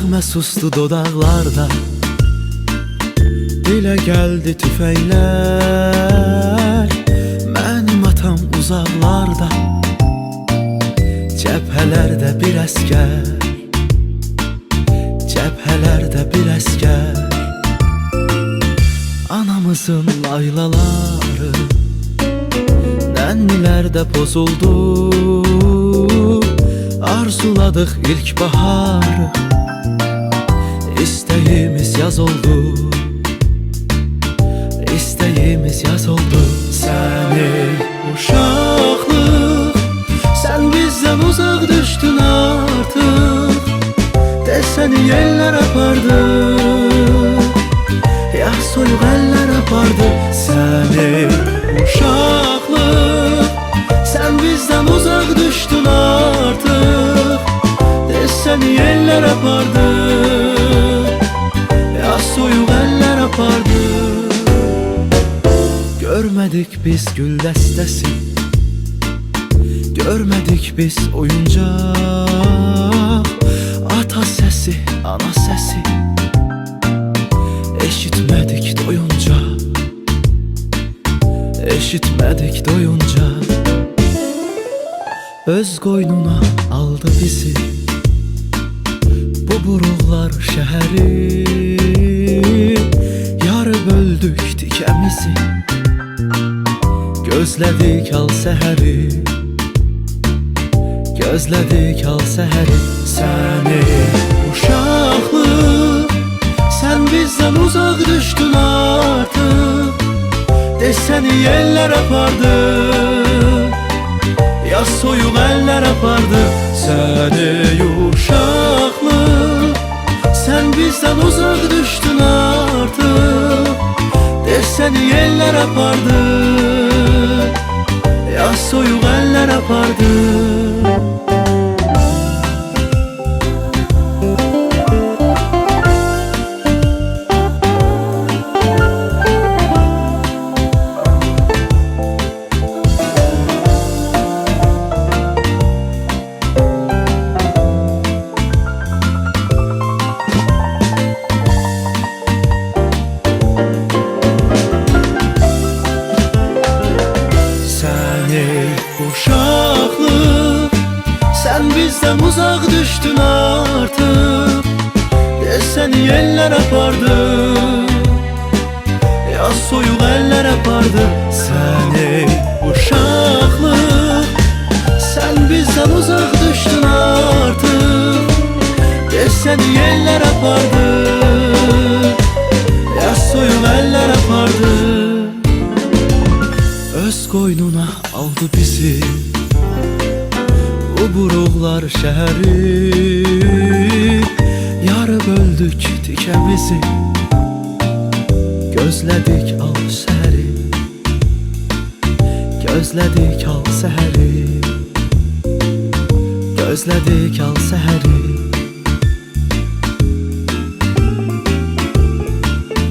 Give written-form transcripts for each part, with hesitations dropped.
Nəğmə sustu dodaqlarda, dilə gəldi tüfəklər. Mənim atam uzaqlarda, cəbhələrdə bir əskər, cəbhələrdə bir əskər. Anamızın laylaları nənnilərdə pozuldu. Arzuladıq ilk baharı, İstəyimiz yaz oldu, İstəyimiz yaz oldu. Sən ey uşaqlıq, sən bizdən uzaq düşdün artıq. Desəni yellər apardı, ya soyuq əllər apardı. Sən ey uşaqlıq, sən bizdən uzaq düşdün artıq. Desəni yellər apardı, ya soyuq əllər apardı. Görmədik biz gül dəstəsi, görmədik biz oyuncaq. Ata səsi, ana səsi eşitmədik doyunca, eşitmədik doyunca. Öz qoynuna aldı bizi bu buruqlar şəhəri. Yarı böldük tikəmizi, gözlədik al səhəri, gözlədik al səhəri. Sən ey uşaqlıq, sən bizdən uzaq düşdün artıq. Desəni yellər apardı, ya soyuq əllər apardı. Sən ey uşaqlıq, sən bizdən uzaq düşdün artıq. Desəni yellər apardı, ya soyuq əllər apardı. Uşaqlıq, sən bizdən uzaq düşdün artıq. Desəni yellər apardı, ya soyuq əllər apardı. Sən ey uşaqlıq, sən bizdən uzaq düşdün artıq. Desəni yellər apardı, ya soyuq əllər apardı. Öz qoynuna aldı bizi bu buruqlar şəhəri. Yarı böldük tikəmizi, gözlədik al səhəri, gözlədik al səhəri, gözlədik al səhəri,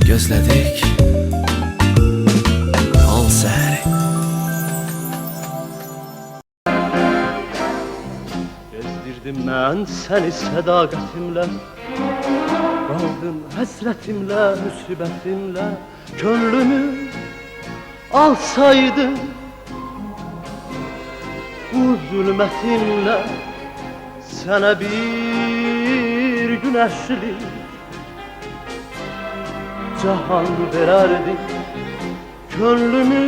gözlədik al səhəri. Gezdirdim mən səni sədaqətimlə, qaldım həsrətimlə, müsibətimlə. Könlümü alsaydı bu zülmətinlə, sənə bir günəşlik cahan verərdim. Könlümü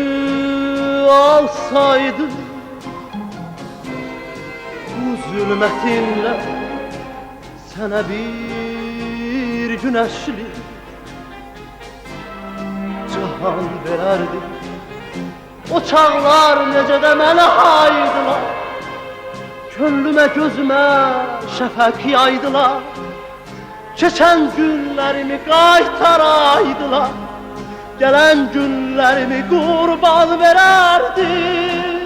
alsaydı zulmətinlə, sənə bir günəşlik cahan verərdim. O çağlar necə də mənə haydılar, könlümə gözümə şəfəq yaydılar. Keçən günlərimi qaytaraydılar, gələn günlərimi qurban verərdim.